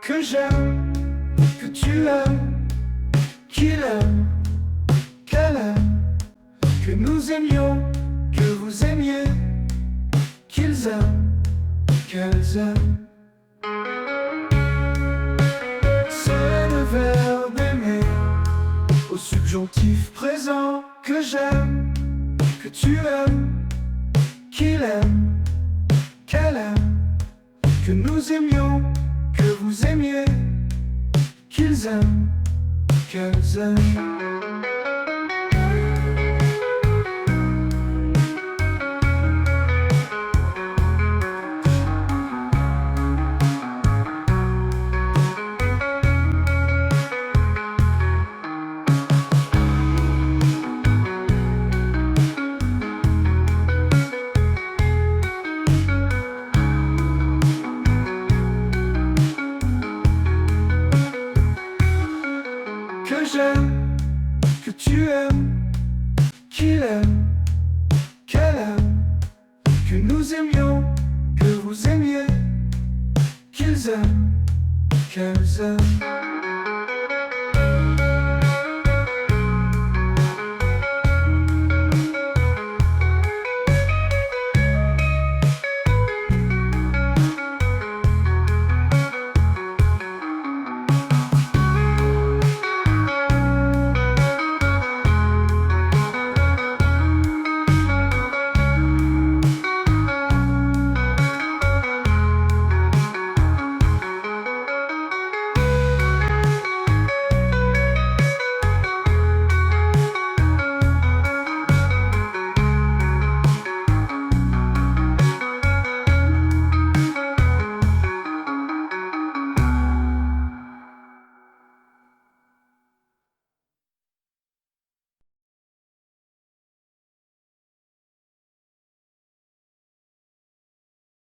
que j'aime, que tu aimes, qu'il aime, qu'elle aime, que nous aimions, que vous aimiez, qu'ils aiment, qu'elles aiment. C'est le verbe aimer au subjonctif présent que j'aime, que tu aimes, qu'il aime, qu'elle aime, que nous aimions, que vous aimiez, qu'ils aiment, qu'elles aiment. Que j'aime, que tu aimes, qu'il aime, qu'elle aime, que nous aimions, que vous aimiez, qu'ils aiment, qu'elles aiment.